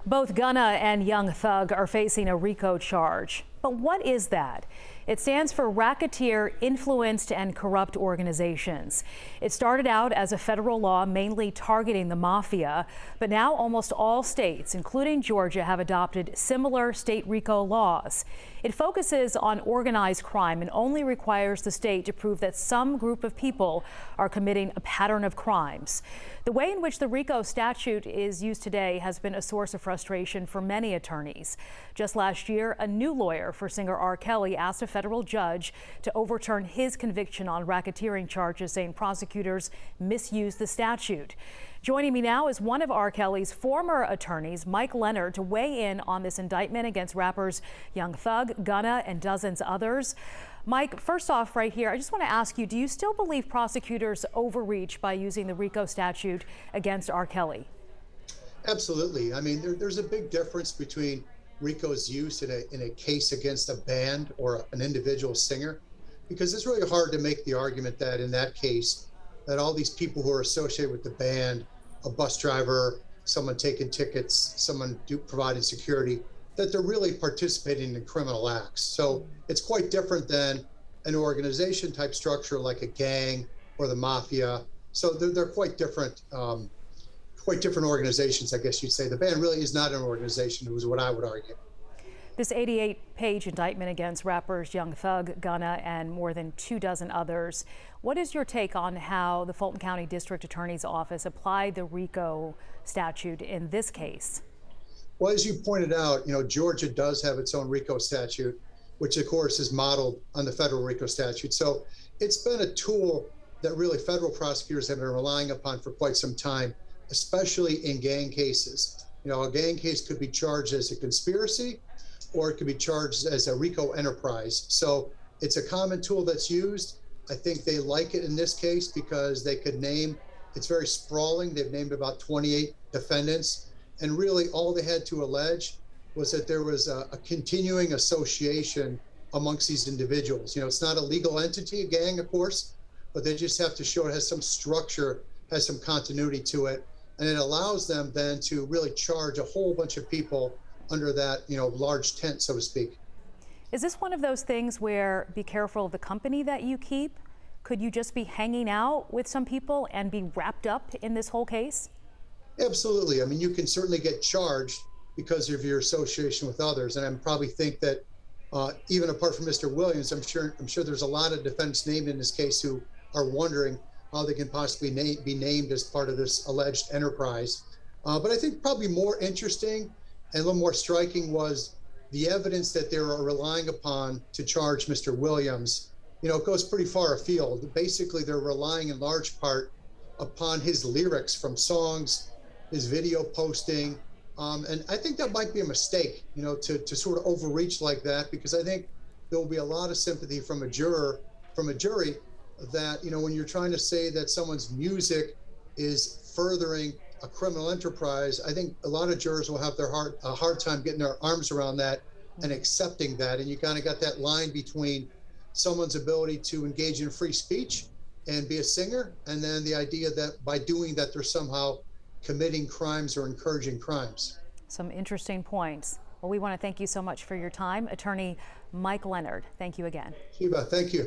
Both Gunna and Young Thug are facing a RICO charge. But what is that? It stands for Racketeer, Influenced and Corrupt Organizations. It started out as a federal law mainly targeting the mafia, but now almost all states, including Georgia, have adopted similar state RICO laws. It focuses on organized crime and only requires the state to prove that some group of people are committing a pattern of crimes. The way in which the RICO statute is used today has been a source of frustration for many attorneys. Just last year, a new lawyer for singer R. Kelly asked a federal judge to overturn his conviction on racketeering charges, saying prosecutors misused the statute. Joining me now is one of R. Kelly's former attorneys, Mike Leonard, to weigh in on this indictment against rappers Young Thug, Gunna, and dozens others. Mike, first off right here, I just want to ask you, do you still believe prosecutors overreach by using the RICO statute against R. Kelly? Absolutely. I mean, there's a big difference between RICO's use in a case against a band or an individual singer, because it's really hard to make the argument that in that case, that all these people who are associated with the band, a bus driver, someone taking tickets, someone providing security, that they're really participating in criminal acts. So it's quite different than an organization type structure like a gang or the mafia. So they're quite different organizations, I guess you'd say. The band really is not an organization, is what I would argue. This 88-page indictment against rappers Young Thug, Gunna, and more than 24 others. What is your take on how the Fulton County District Attorney's Office applied the RICO statute in this case? Well, as you pointed out, Georgia does have its own RICO statute, which of course is modeled on the federal RICO statute. So it's been a tool that really federal prosecutors have been relying upon for quite some time, especially in gang cases. A gang case could be charged as a conspiracy, or it could be charged as a RICO enterprise. So it's a common tool that's used. I think they like it in this case because they could name, it's very sprawling. They've named about 28 defendants. And really all they had to allege was that there was a continuing association amongst these individuals. It's not a legal entity, a gang, of course, but they just have to show it has some structure, has some continuity to it. And it allows them then to really charge a whole bunch of people under that, large tent, so to speak. Is this one of those things where be careful of the company that you keep? Could you just be hanging out with some people and be wrapped up in this whole case? Absolutely. I mean, you can certainly get charged because of your association with others. And I probably think that even apart from Mr. Williams, I'm sure there's a lot of defendants named in this case who are wondering how they can possibly be named as part of this alleged enterprise. But I think probably more interesting and a little more striking was the evidence that they were relying upon to charge Mr. Williams. It goes pretty far afield. Basically, they're relying in large part upon his lyrics from songs, his video posting. And I think that might be a mistake, to sort of overreach like that, because I think there will be a lot of sympathy from a jury that, when you're trying to say that someone's music is furthering a criminal enterprise, I think a lot of jurors will have a hard time getting their arms around that and accepting that. And you kind of got that line between someone's ability to engage in free speech and be a singer, and then the idea that by doing that, they're somehow committing crimes or encouraging crimes. Some interesting points. Well, we want to thank you so much for your time. Attorney Mike Leonard, thank you again. Shiva, thank you.